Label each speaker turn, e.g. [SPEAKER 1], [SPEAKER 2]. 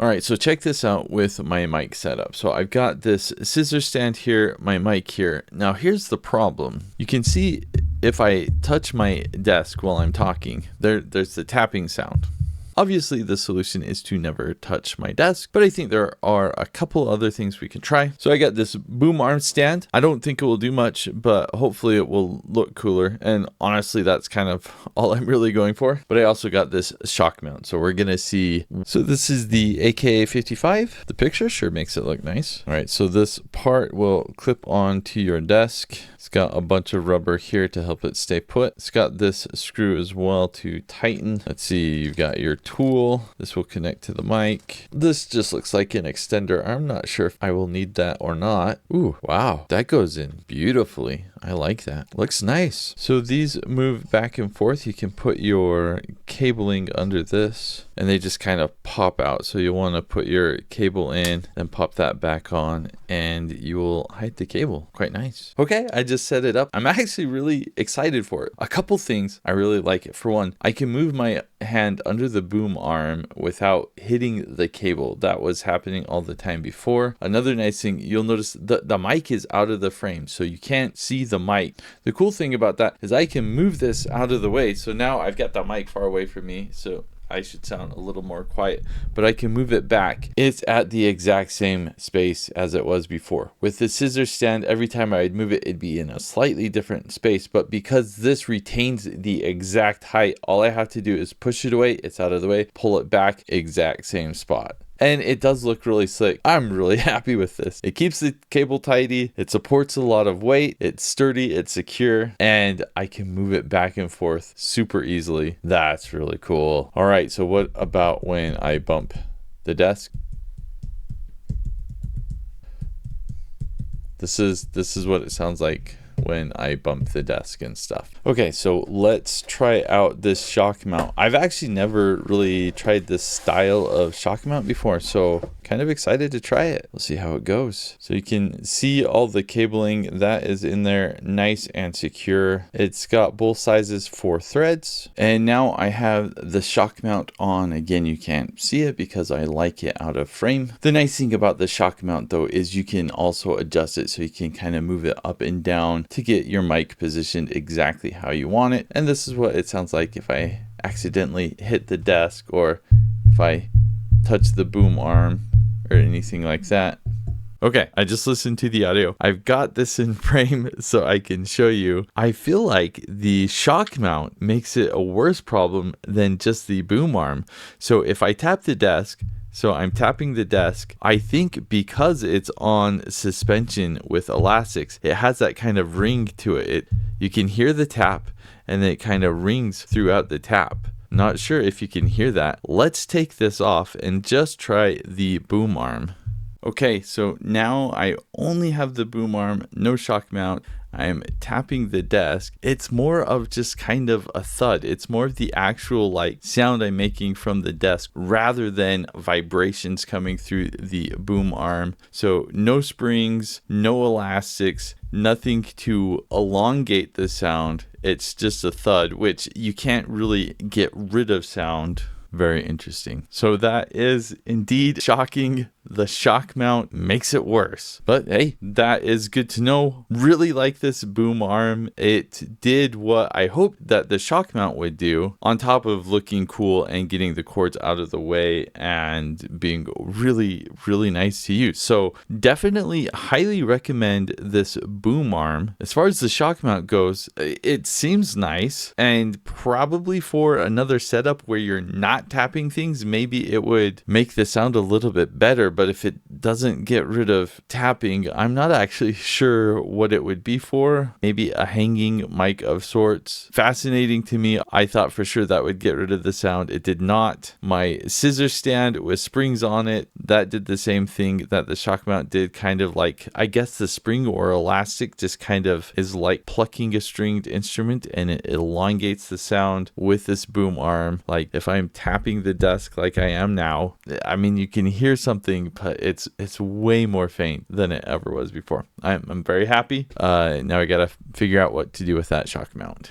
[SPEAKER 1] All right, so check this out with my mic setup. So I've got this scissor stand here, my mic here. Now here's the problem. You can see if I touch my desk while I'm talking, there's the tapping sound. Obviously, the solution is to never touch my desk, but I think there are a couple other things we can try. So I got this boom arm stand. I don't think it will do much, but hopefully it will look cooler. And honestly, that's kind of all I'm really going for. But I also got this shock mount. So we're going to see. So this is the Aokeo 55. The picture sure makes it look nice. All right, so this part will clip onto your desk. It's got a bunch of rubber here to help it stay put. It's got this screw as well to tighten. Let's see, you've got your tool. This will connect to the mic. This just looks like an extender. I'm not sure if I will need that or not. Ooh, wow, that goes in beautifully. I like that. Looks nice. So these move back and forth. You can put your cabling under this and they just kind of pop out. So you want to put your cable in and pop that back on and you will hide the cable. Quite nice. Okay, I just set it up. I'm actually really excited for it. A couple things I really like it. For one, I can move my hand under the boom arm without hitting the cable. That was happening all the time before. Another nice thing, you'll notice the mic is out of the frame, so you can't see the mic. The cool thing about that is I can move this out of the way. So now I've got the mic far away from me, so I should sound a little more quiet, but I can move it back. It's at the exact same space as it was before. With the scissor stand, every time I'd move it, it'd be in a slightly different space, but because this retains the exact height, all I have to do is push it away, it's out of the way, pull it back, exact same spot. And it does look really slick. I'm really happy with this. It keeps the cable tidy. It supports a lot of weight. It's sturdy. It's secure. And I can move it back and forth super easily. That's really cool. All right. So what about when I bump the desk? This is what it sounds like when I bump the desk and stuff. Okay, so let's try out this shock mount. I've actually never really tried this style of shock mount before, so kind of excited to try it. We'll see how it goes. So you can see all the cabling that is in there, nice and secure. It's got both sizes for threads. And now I have the shock mount on. Again, you can't see it because I like it out of frame. The nice thing about the shock mount though is you can also adjust it so you can kind of move it up and down to get your mic positioned exactly how you want it. And this is what it sounds like if I accidentally hit the desk or if I touch the boom arm or anything like that. Okay, I just listened to the audio. I've got this in frame so I can show you. I feel like the shock mount makes it a worse problem than just the boom arm. So if I tap the desk, so I'm tapping the desk. I think because it's on suspension with elastics, it has that kind of ring to it. You can hear the tap and then it kind of rings throughout the tap. Not sure if you can hear that. Let's take this off and just try the boom arm. Okay, so now I only have the boom arm, no shock mount. I'm tapping the desk. It's more of just kind of a thud. It's more of the actual like sound I'm making from the desk rather than vibrations coming through the boom arm. So no springs, no elastics, nothing to elongate the sound. It's just a thud, which you can't really get rid of sound. Very interesting. So that is indeed shocking. The shock mount makes it worse. But hey, that is good to know. Really like this boom arm. It did what I hoped that the shock mount would do, on top of looking cool and getting the cords out of the way and being really, really nice to use. So definitely highly recommend this boom arm. As far as the shock mount goes, it seems nice, and probably for another setup where you're not tapping things, maybe it would make the sound a little bit better. But if it doesn't get rid of tapping, I'm not actually sure what it would be for. Maybe a hanging mic of sorts. Fascinating to me. I thought for sure that would get rid of the sound. It did not. My scissor stand with springs on it, that did the same thing that the shock mount did. Kind of like, I guess the spring or elastic just kind of is like plucking a stringed instrument, and it elongates the sound with this boom arm. Like if I'm tapping the desk like I am now, I mean, you can hear something, but it's way more faint than it ever was before. I'm very happy. Now I gotta figure out what to do with that shock mount.